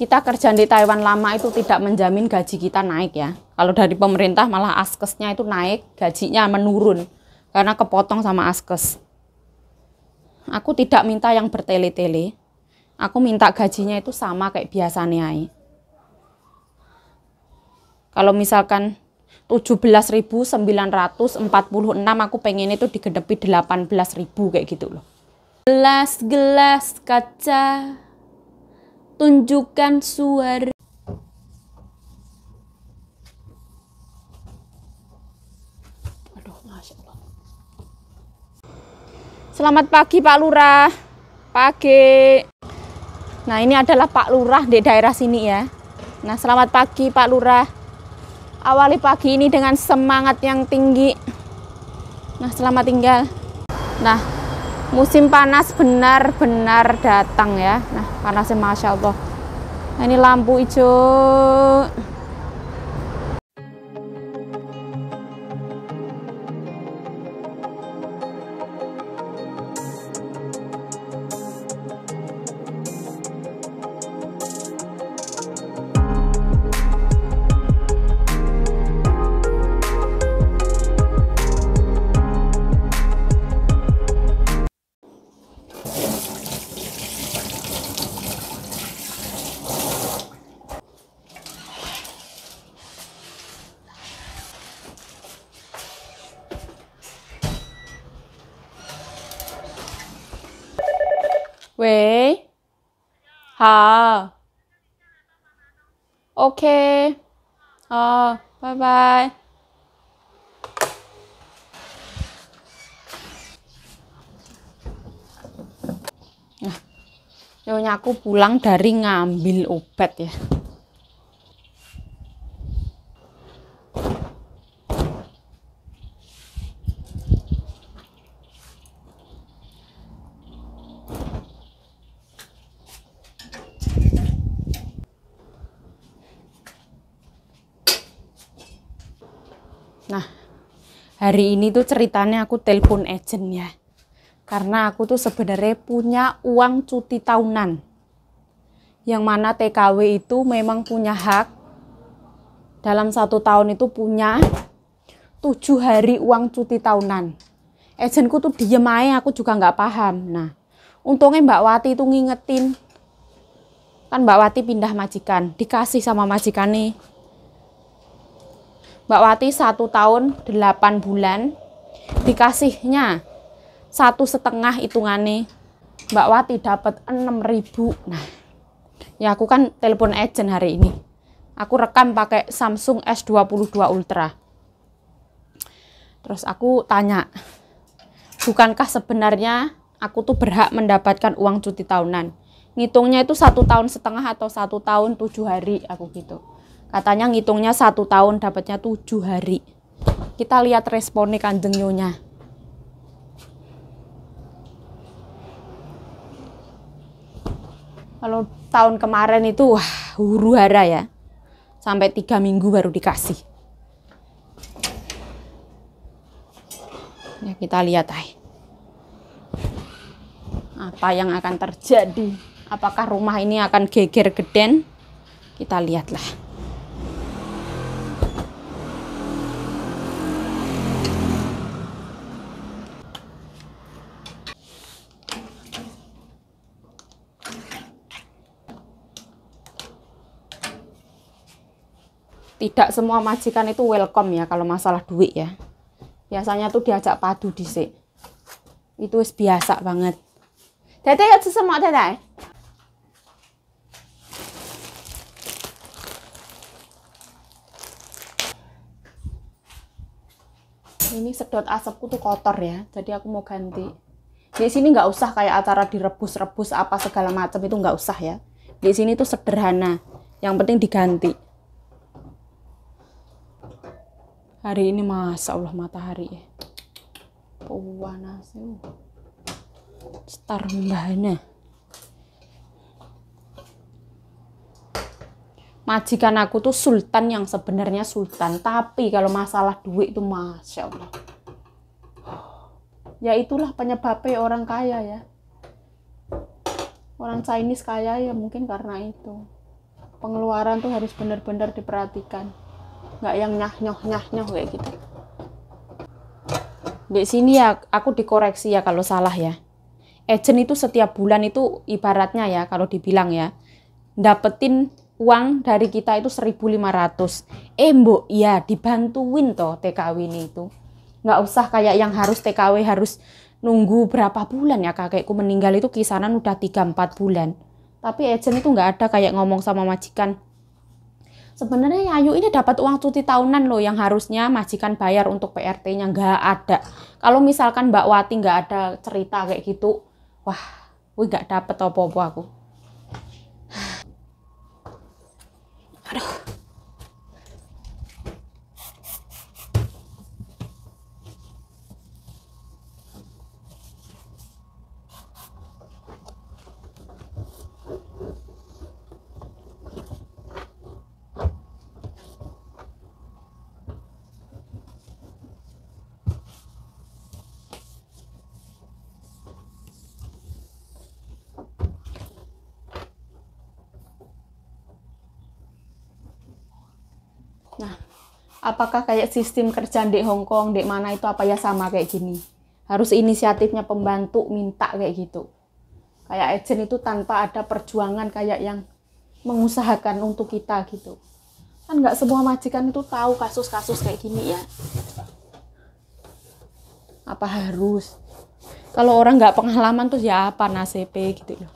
kita kerja di Taiwan lama itu tidak menjamin gaji kita naik ya. Kalau dari pemerintah malah askesnya itu naik, gajinya menurun karena kepotong sama askes. Aku tidak minta yang bertele-tele. Aku minta gajinya itu sama kayak biasanya. Kalau misalkan 17.946 aku pengen itu digedepi 18.000 kayak gitu loh. Gelas-gelas kaca tunjukkan suara. Aduh, Masya Allah. Selamat pagi Pak Lurah. Pagi. Nah, ini adalah Pak Lurah di daerah sini ya. Nah, selamat pagi Pak Lurah. Awali pagi ini dengan semangat yang tinggi. Nah, selamat tinggal. Nah, musim panas benar-benar datang ya. Nah, panasnya Masya Allah. Nah, ini lampu hijau. Wei, ha, oke, oh, bye bye. Nah, nyonya aku pulang dari ngambil obat ya. Nah, hari ini tuh ceritanya aku telepon agent ya. Karena aku tuh sebenarnya punya uang cuti tahunan. Yang mana TKW itu memang punya hak. Dalam 1 tahun itu punya 7 hari uang cuti tahunan. Agentku tuh diem aja, aku juga nggak paham. Nah, untungnya Mbak Wati itu ngingetin. Kan Mbak Wati pindah majikan, dikasih sama majikan nih. Mbak Wati 1 tahun 8 bulan dikasihnya 1,5 hitungannya. Mbak Wati dapat 6.000. Nah, ya aku kan telepon agent hari ini. Aku rekam pakai Samsung S22 Ultra. Terus aku tanya, bukankah sebenarnya aku tuh berhak mendapatkan uang cuti tahunan? Ngitungnya itu 1,5 tahun atau 1 tahun 7 hari, aku gitu. Katanya ngitungnya 1 tahun dapatnya 7 hari. Kita lihat responnya Kanjeng Nyonya. Kalau tahun kemarin itu wah, huru hara ya. Sampai 3 minggu baru dikasih. Ya, kita lihat apa yang akan terjadi. Apakah rumah ini akan geger geden? Kita lihatlah. Tidak semua majikan itu welcome ya kalau masalah duit ya. Biasanya tuh diajak padu dhisik. Itu wis biasa banget. Dede ya sesemok dede. Ini sedot asapku tuh kotor ya. Jadi aku mau ganti. Di sini nggak usah kayak acara direbus-rebus apa segala macam, itu nggak usah ya. Di sini tuh sederhana. Yang penting diganti. Hari ini Masya Allah matahari ya. Panas. Star mbahana. Majikan aku tuh sultan yang sebenarnya sultan. Tapi kalau masalah duit itu Masya Allah. Ya itulah penyebabnya orang kaya ya. Orang Chinese kaya ya mungkin karena itu. Pengeluaran tuh harus benar-benar diperhatikan, nggak yang nyah-nyoh kayak gitu. Di sini ya aku dikoreksi ya kalau salah ya. Agent itu setiap bulan itu ibaratnya ya kalau dibilang ya, dapetin uang dari kita itu 1.500. Mbok ya dibantuin toh TKW ini itu. Nggak usah kayak yang harus TKW harus nunggu berapa bulan ya, kakekku meninggal itu kisaran udah 3-4 bulan. Tapi agent itu nggak ada kayak ngomong sama majikan, sebenarnya Ayu ini dapat uang cuti tahunan loh yang harusnya majikan bayar untuk PRT-nya. Nggak ada. Kalau misalkan Mbak Wati nggak ada cerita kayak gitu, wah, wih nggak dapet apa-apa aku. Aduh. Nah, apakah kayak sistem kerja di Hong Kong, di mana itu apa ya sama kayak gini? Harus inisiatifnya pembantu minta kayak gitu. Kayak agent itu tanpa ada perjuangan kayak yang mengusahakan untuk kita gitu. Kan nggak semua majikan itu tahu kasus-kasus kayak gini ya. Apa harus? Kalau orang nggak pengalaman tuh ya apa nasibnya gitu loh.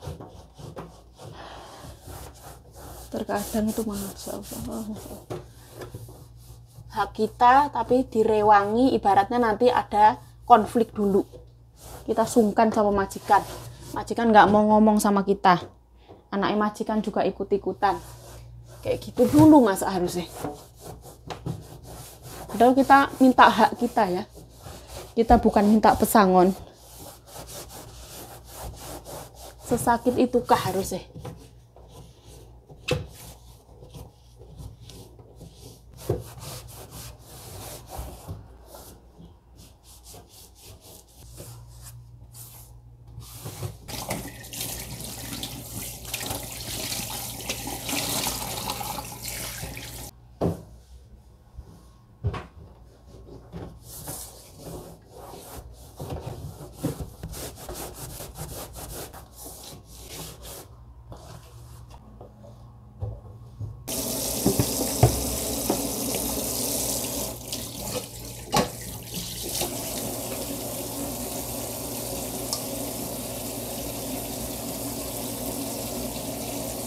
Terkadang itu masya Allah. Hak kita tapi direwangi, ibaratnya nanti ada konflik dulu. Kita sungkan sama majikan. Majikan nggak mau ngomong sama kita. Anaknya majikan juga ikut-ikutan. Kayak gitu dulu masa harusnya. Padahal kita minta hak kita ya. Kita bukan minta pesangon. Sesakit itukah harusnya?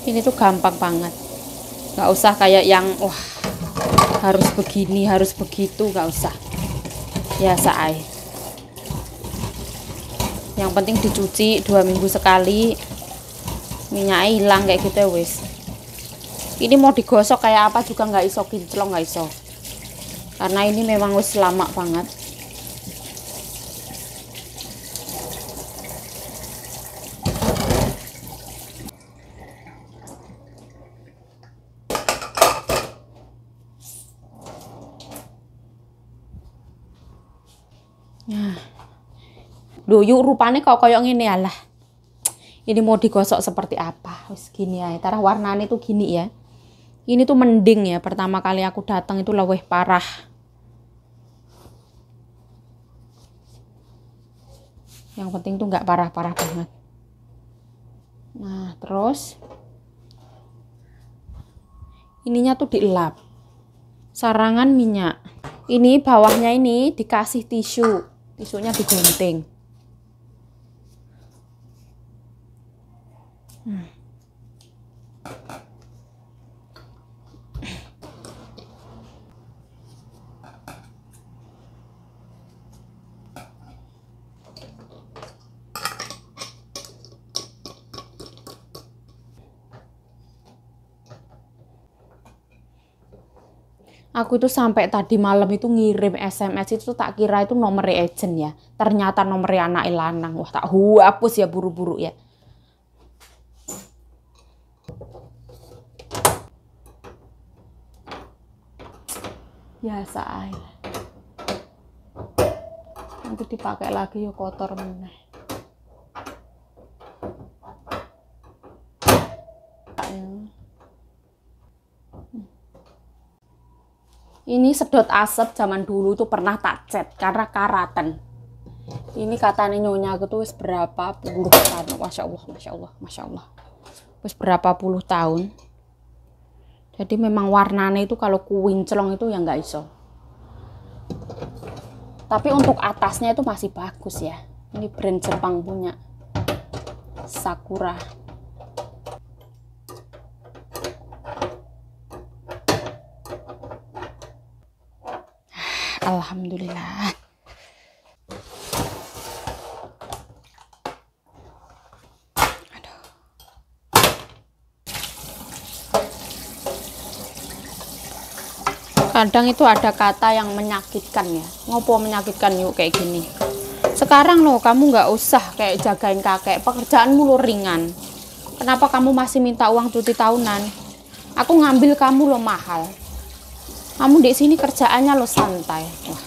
Ini tuh gampang banget, nggak usah kayak yang wah harus begini harus begitu, nggak usah, biasa aja. Yang penting dicuci 2 minggu sekali, minyaknya hilang kayak gitu ya wis. Ini mau digosok kayak apa juga nggak iso, kinclong nggak iso, karena ini memang wis lama banget. Nah, yuk rupanya kok koyok ngene alah. Ini mau digosok seperti apa? Wis gini ya, tarah warnanya tuh gini ya. Ini tuh mending ya, pertama kali aku datang itu leweh parah. Yang penting tuh nggak parah-parah banget. Nah, terus ininya tuh dielap. Sarangan minyak. Ini bawahnya ini dikasih tisu. Tisunya digunting. Aku itu sampai tadi malam itu ngirim SMS itu tak kira itu nomor agent ya. Ternyata nomor anak lanang. Wah, tak hapus ya buru-buru ya. Biasa aja. Nanti dipakai lagi ya kotor meneh. Ini sedot asap zaman dulu tuh pernah tak cat karena karatan. Ini katanya nyonya aku tuh wis berapa puluh tahun. Masya Allah, Masya Allah, Masya Allah. Wis berapa puluh tahun. Jadi memang warnanya itu kalau kuwinclong itu ya nggak iso. Tapi untuk atasnya itu masih bagus ya. Ini brand Jepang punya. Sakura. Alhamdulillah. Aduh. Kadang itu ada kata yang menyakitkan ya. Ngopo menyakitkan yuk kayak gini. Sekarang loh kamu nggak usah kayak jagain kakek. Pekerjaanmu lo ringan. Kenapa kamu masih minta uang cuti tahunan? Aku ngambil kamu lo mahal. Kamu di sini kerjaannya lo santai. Wah.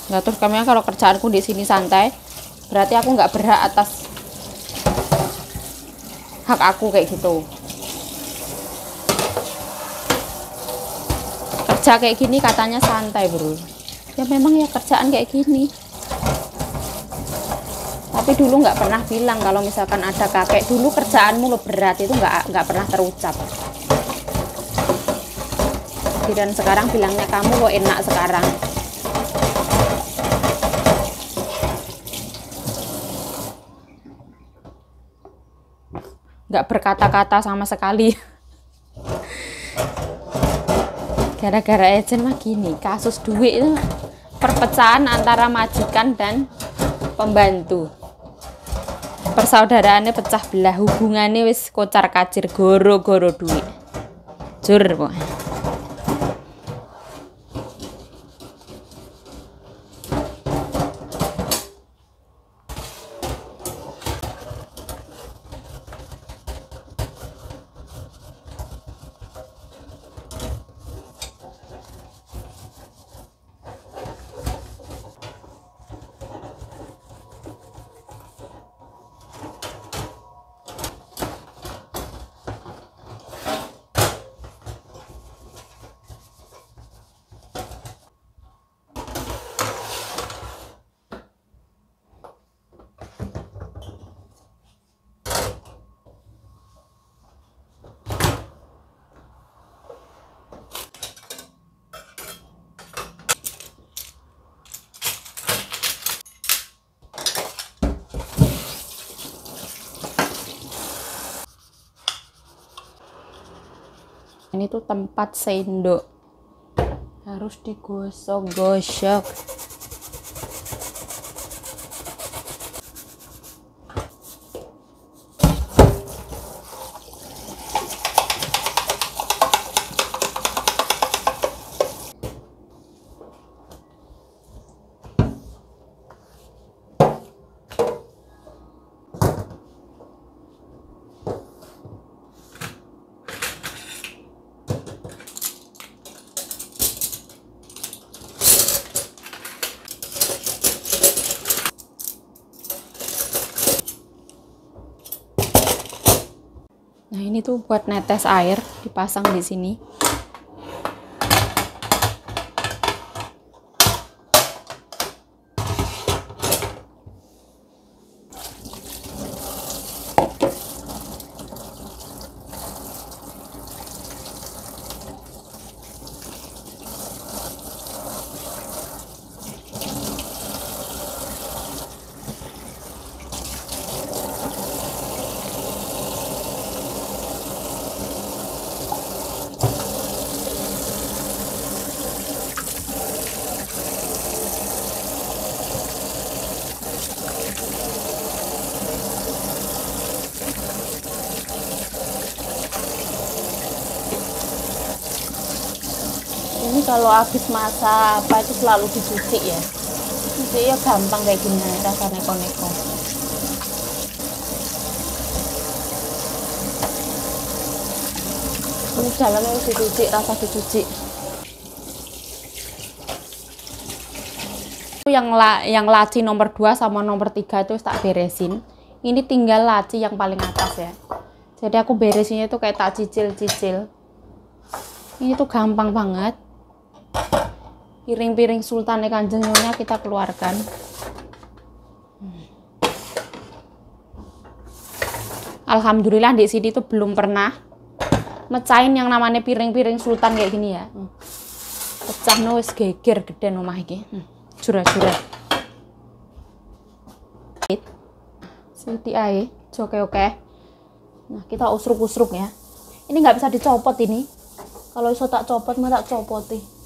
Nggak, terus kamu kalau kerjaanku di sini santai, berarti aku nggak berhak atas hak aku kayak gitu. Kerja kayak gini katanya santai bro. Ya memang ya kerjaan kayak gini. Tapi dulu nggak pernah bilang kalau misalkan ada kakek. Dulu kerjaanmu lo berat itu nggak pernah terucap. Dan sekarang bilangnya kamu lo enak sekarang. Nggak berkata-kata sama sekali. Gara-gara agent mah gini, kasus duit itu perpecahan antara majikan dan pembantu. Persaudaraannya pecah belah, hubungannya wis kocar kacir goro-goro duit. Jur pokoknya. Ini tuh tempat sendok, harus digosok-gosok. Nah, ini tuh buat netes air, dipasang di sini. Ini kalau habis masa apa itu selalu dicuci ya. Cuci ya gampang kayak gini, rasa neko-neko. Ini dalamnya harus dicuci, rasa dicuci. Yang laci nomor 2 sama nomor 3 itu tak beresin. Ini tinggal laci yang paling atas ya. Jadi aku beresinnya itu kayak tak cicil-cicil. Ini tuh gampang banget. Piring-piring sultannya Kanjeng Nyonya kita keluarkan. Alhamdulillah di sini tuh belum pernah mecahin yang namanya piring-piring sultan kayak gini ya. Pecah no wis geger gede omah iki. Jura-jura. Siti ae, oke. Nah, kita usruk-usruk ya. Ini nggak bisa dicopot ini. Kalau iso tak copot mah tak copoti.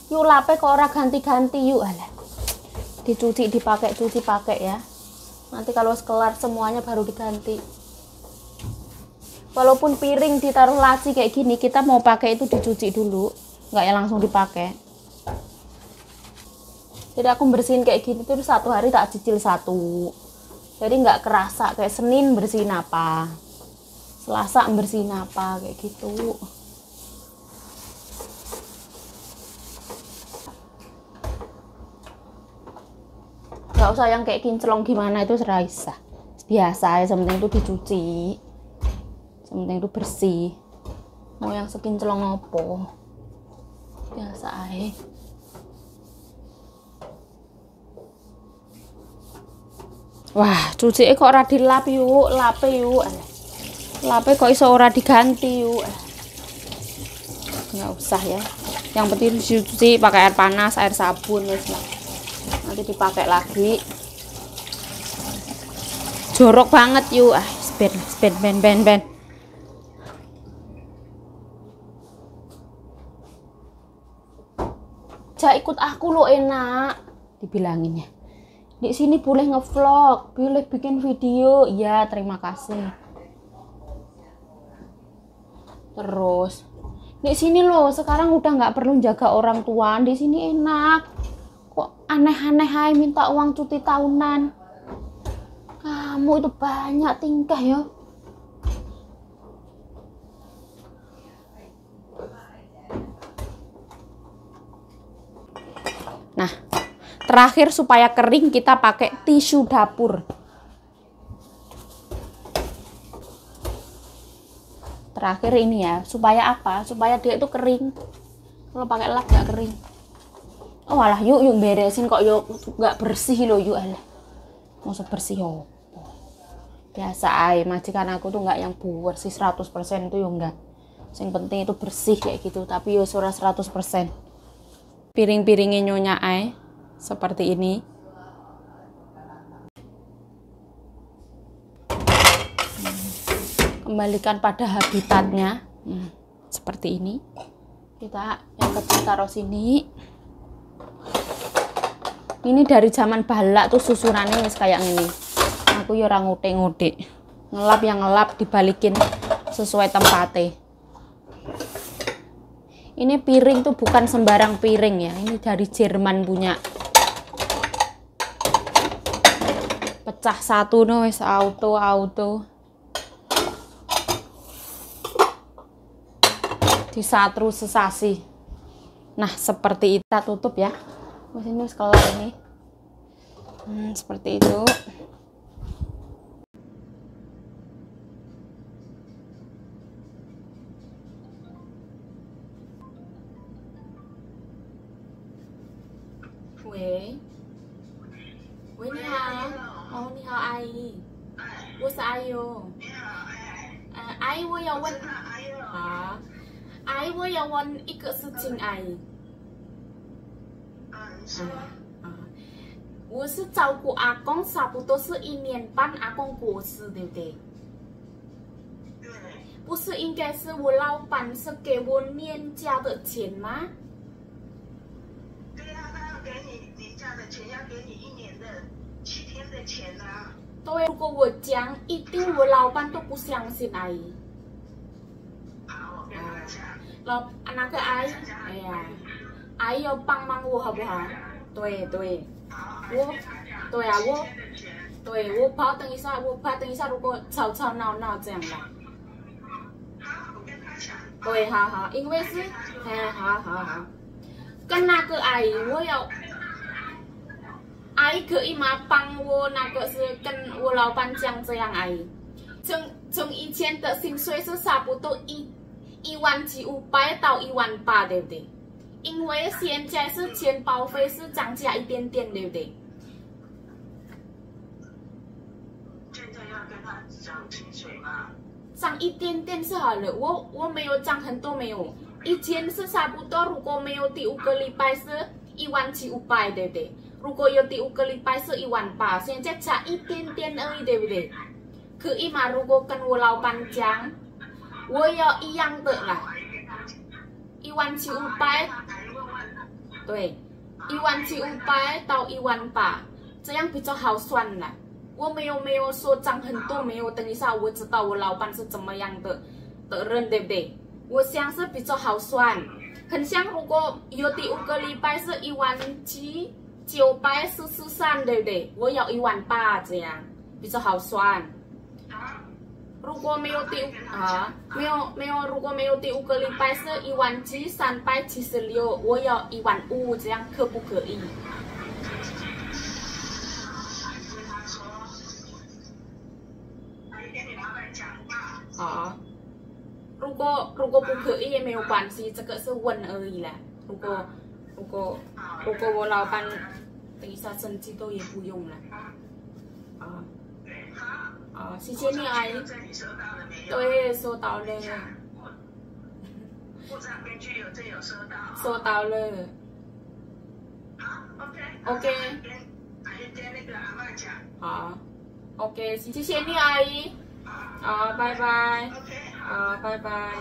Yuk lape kok ora ganti-ganti yuk alah. Dicuci dipakai, cuci pakai ya. Nanti kalau kelar semuanya baru diganti. Walaupun piring ditaruh laci kayak gini, kita mau pakai itu dicuci dulu, nggak ya langsung dipakai. Jadi aku bersihin kayak gini tuh satu hari tak cicil satu. Jadi nggak kerasa kayak Senin bersihin apa, Selasa bersihin apa kayak gitu. Nggak usah yang kayak kinclong gimana itu serasa. Biasa ya, sementing itu dicuci. Sementing itu bersih. Mau yang sekinclong opo biasa aja. Wah, cuci kok ora dilap yuk, lape yuk. Lape kok iso ora diganti yuk. Nggak usah ya. Yang penting dicuci pakai air panas, air sabun wis lah. Nanti dipakai lagi. Jorok banget yuk. Ben. Ja ikut aku lo enak, dibilangin ya. Di sini boleh ngevlog, boleh bikin video. Ya, terima kasih. Terus, di sini loh sekarang udah nggak perlu jaga orang tua. Di sini enak. Kok aneh-aneh hai minta uang cuti tahunan. Kamu itu banyak tingkah ya. Nah, terakhir supaya kering kita pakai tisu dapur. Terakhir ini ya, supaya apa? Supaya dia itu kering. Kalau pakai lap nggak kering. Oh alah, yuk beresin kok yuk nggak bersih loh yuk alah. Mau bersih yo. Biasa aja, majikan aku tuh nggak yang bersih 100% itu yo enggak. Yang penting itu bersih kayak gitu, tapi yo suara 100%. Piring-piringnya Nyonya Ai seperti ini. Kembalikan pada habitatnya. Seperti ini. Kita yang kecil taruh sini. Ini dari zaman balak tuh susunannya kayak gini. Aku ya orang ngute-ngute. Ngelap yang ngelap dibalikin sesuai tempatnya. Ini piring tuh bukan sembarang piring ya. Ini dari Jerman punya. Pecah satu no wis auto. Disatru sesasi. Nah, seperti itu kita tutup ya. Wis ini wis kelar ini. Seperti itu. Wei, ni hao. Oh, ni hao ai. 我是阿友。阿姨，我要问啊，阿姨，我要问一个事情，阿姨。我是照顾阿公，差不多是1年半，阿公过世，对不对？对。不是应该是我老板是给我年假的钱吗？对呀，他要给你年假的钱，要给你1年的7天的钱啊。对，如果我讲，一定我老板都不相信阿姨。好，我跟他讲。那个阿姨，哎呀，阿姨要帮忙我好不好？对对。对啊，我怕等一下，如果吵吵闹闹这样的。好，我跟他讲。对，好，因为是，好，跟那个阿姨，我要，阿姨可以吗？帮我那个是跟我老板讲这样，阿姨，从以前的薪水是差不多1.7500到1.800，对不对？因为现在是钱包费是涨价一点点，对不对？现在要跟他涨薪水吗？涨一点点是好了，我没有涨很多，没有。以前是差不多，如果没有第5个礼拜是17500，对不对？如果有第5个礼拜是18000，现在差一点点而已，对不对？可以吗？如果跟我老板讲，我要一样的啦，17500，对，17500到18000，这样比较好算啦。我没有说涨很多，没有。等一下我知道我老板是怎么样的人，对不对？我想是比较好算，很像如果有第5个礼拜是17943，对不对？我要18000，这样比较好算。如果没有没有，如果没有第5个礼拜是17376，我要15000，这样可不可以？好，如果不可以也没有关系，这个是问而已啦。如果我老板等一下生气都也不用了。谢谢你阿姨。对，收到了。部长编剧有收到。收到了。OK。阿姨跟那个阿嬷讲。好。OK， 谢谢你阿姨。拜拜。OK。拜拜。